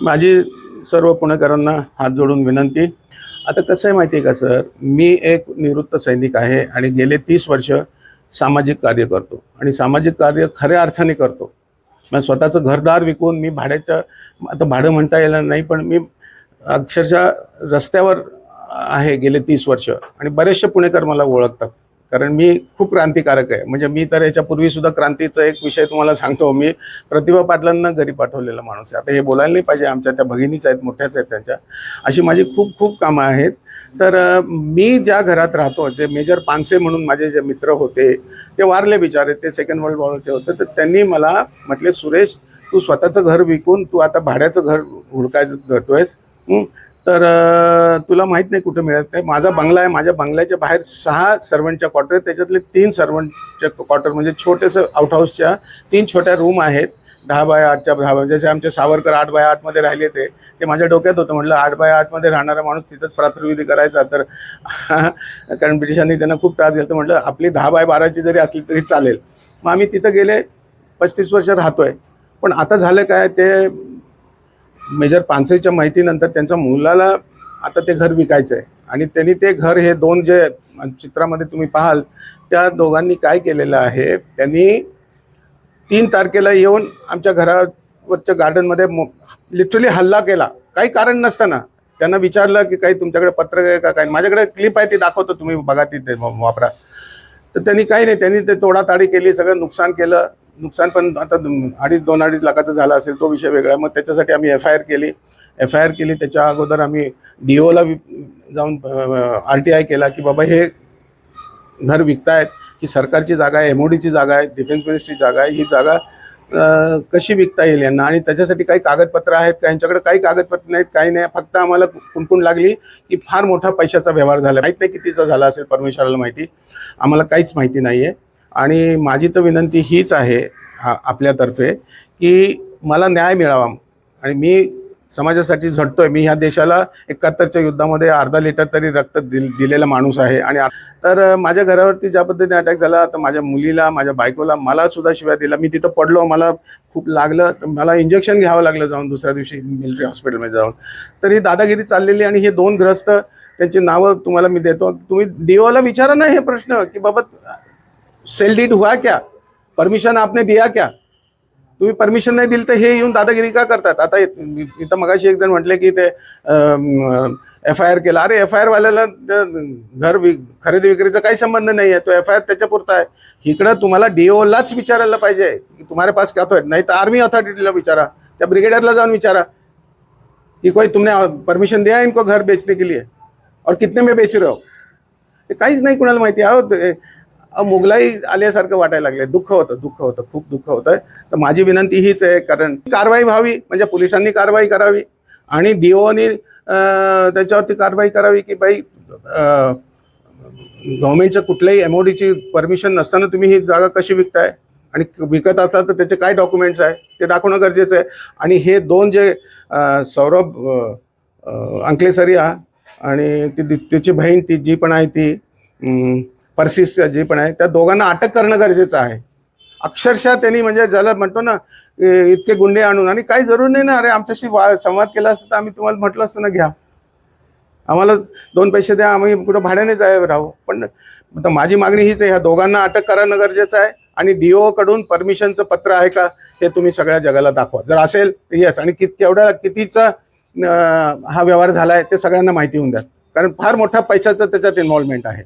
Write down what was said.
माझी सर्व पुणेकरांना हात जोडून विनंती. आता कसं आहे माहिती आहे का सर, मी एक निवृत्त सैनिक आहे आणि गेले 30 वर्ष सामाजिक कार्य करतो आणि सामाजिक कार्य खऱ्या अर्थाने करतो. मग स्वतःचं घरदार विकून मी भाड्याचं, आता भाडं म्हणता येणार नाही, पण मी अक्षरशः रस्त्यावर आहे गेले 30 वर्ष आणि बरेचसे पुणेकर मला ओळखतात, कारण मी खूप क्रांतिकारक आहे. म्हणजे मी तर याच्यापूर्वीसुद्धा क्रांतीचा एक विषय तुम्हाला सांगतो. मी प्रतिभा पाटलांना घरी पाठवलेला माणूस आहे. आता हे बोलायला नाही पाहिजे, आमच्या त्या भगिनीच आहेत, मोठ्याच आहेत त्यांच्या. अशी माझी खूप खूप कामं आहेत. तर मी ज्या घरात राहतो, जे मेजर पानसे म्हणून माझे जे मित्र होते ते वारले बिचारे, ते सेकंड वर्ल्ड वॉरचे होते. तर त्यांनी मला म्हटले, सुरेश तू स्वतःचं घर विकून तू आता भाड्याचं घर हुडकायचं करतोयस, तर तुला माहीत नाही कुठं मिळत नाही. माझा बंगला आहे, माझ्या बंगल्याच्या बाहेर 6 सर्वंटच्या क्वार्टर, त्याच्यातले 3 सर्वंटच्या क्वार्टर, म्हणजे छोटेसं आउटहाऊसच्या 3 छोट्या रूम आहेत. 10 बाय 8च्या 10, जसे आमचे सावरकर 8 बाय 8 मध्ये राहिले ते माझ्या डोक्यात होतं. म्हटलं 8 बाय 8 मध्ये राहणारा माणूस तिथंच प्रातर्विधी करायचा, तर कारण ब्रिटिशांनी त्यांना खूप त्रास दिला. तर म्हटलं आपली 10 बाय 12ची जरी असली तरी चालेल. मग आम्ही तिथं गेले 35 वर्ष राहतोय. पण आता झालं काय, ते मेजर पानसेच्या माहितीनंतर त्यांच्या मुलाला आता ते घर विकायचं आहे आणि त्यांनी ते घर, हे 2 जे चित्रामध्ये तुम्ही पाहाल, त्या दोघांनी काय केलेलं आहे, त्यांनी 3 तारखेला येऊन आमच्या घरावरच्या गार्डनमध्ये लिटरली हल्ला केला, काही कारण नसताना. त्यांना विचारलं की काही तुमच्याकडे पत्र आहे का, काय. माझ्याकडे क्लिप आहे, ती दाखवतो, तुम्ही बघा, तिथे वापरा. तर त्यांनी काही नाही, त्यांनी ते तोडाताडी केली, सगळं नुकसान केलं. नुकसान पण आता 2.5 लाखाचं झालं असेल, तो विषय वेगळा. मग त्याच्यासाठी आम्ही FIR केली. त्याच्या अगोदर आम्ही DOला जाऊन RTI केला की बाबा हे घर विकतायत, ही सरकारची जागा आहे, MODची जागा आहे, डिफेन्स मिनिस्ट्रीची जागा आहे, ही जागा कशी विकता येईल यांना, आणि त्याच्यासाठी काही कागदपत्र आहेत का. यांच्याकडे काही कागदपत्र नाहीत, काही नाही. फक्त आम्हाला कुणकुण लागली की फार मोठा पैशाचा व्यवहार झाला, माहीत नाही कितीचा झाला असेल, परमेश्वराला माहिती, आम्हाला काहीच माहिती नाही आहे. आणि माझी तर विनंती हीच आहे आपल्यातर्फे की मला न्याय मिळावा. आणि मी समाजासाठी झटतोय. मी ह्या देशाला 71च्या युद्धामध्ये अर्धा लिटर तरी रक्त दिलेला माणूस आहे. आणि तर माझ्या घरावरती ज्या पद्धतीने अटॅक झाला, तर माझ्या मुलीला, माझ्या बायकोला, मला सुद्धा शिव्या दिला. मी तिथं पडलो, मला खूप लागलं, तर मला इंजेक्शन घ्यावं लागलं जाऊन दुसऱ्या दिवशी मिलिटरी हॉस्पिटलमध्ये जाऊन. तर ही दादागिरी चाललेली. आणि हे 2 ग्रस्त, त्यांची नावं तुम्हाला मी देतो. तुम्ही DOला विचारा ना हे प्रश्न की बाबा सेल डीड हुआ क्या, परमिशन आपने दिया क्या. तुम्ही परमिशन नाही दिली तर हे येऊन दादागिरी का करतात. आता इथं मगाशी एक जण म्हटले की ते FIR केला. अरे FIR वाल्याला घर खरेदी विक्रीचा काही संबंध नाही आहे, तो FIR त्याच्यापुरता आहे. इकडं तुम्हाला DOलाच विचारायला पाहिजे की तुम्हारे पास क्या तो है, नाही तर आर्मी अथॉरिटीला विचारा, त्या ब्रिगेडियरला जाऊन विचारा कि कोई तुमने परमिशन दिया इनको घर बेचने के लिए और कितने में बेच रहे हो. ते काहीच नाही कुणाला माहिती. मुघलाई आल्यासारखं वाटायला लागले. दुःख होतं, खूप दुःख होतं. तर माझी विनंती हीच आहे, कारण कारवाई व्हावी, म्हणजे पोलिसांनी कारवाई करावी आणि DOनी त्याच्यावरती कारवाई करावी की बाई गव्हर्नमेंटच्या कुठल्याही MODची परमिशन नसताना तुम्ही ही जागा कशी विकताय, आणि विकत असाल तर त्याचे काय डॉक्युमेंट्स आहे ते दाखवणं गरजेचं आहे. आणि हे 2 जे सौरभ अंकलेसरिया आणि त्याची बहीण, ती जी पण आहे, ती पर्सिस जी पण आहे, त्या दोघांना अटक करणं गरजेचं आहे. अक्षरशः त्यांनी, म्हणजे ज्याला म्हणतो ना, इतके गुंडे आणून, आणि काही जरूर नाही ना. अरे आमच्याशी संवाद केला असता तर आम्ही तुम्हाला म्हटलं असतं ना, घ्या, आम्हाला 2 पैसे द्या, आम्ही कुठं भाड्याने राहू. पण आता माझी मागणी हीच आहे, ह्या दोघांना अटक करणं गरजेचं आहे. आणि DO कडून परमिशनचं पत्र आहे का हे तुम्ही सगळ्या जगाला दाखवा. जर असेल तर येस, आणि कितीचा हा व्यवहार झाला आहे ते सगळ्यांना माहिती होऊन द्या, कारण फार मोठा पैशाचं त्याच्यात इन्व्हॉल्वमेंट आहे.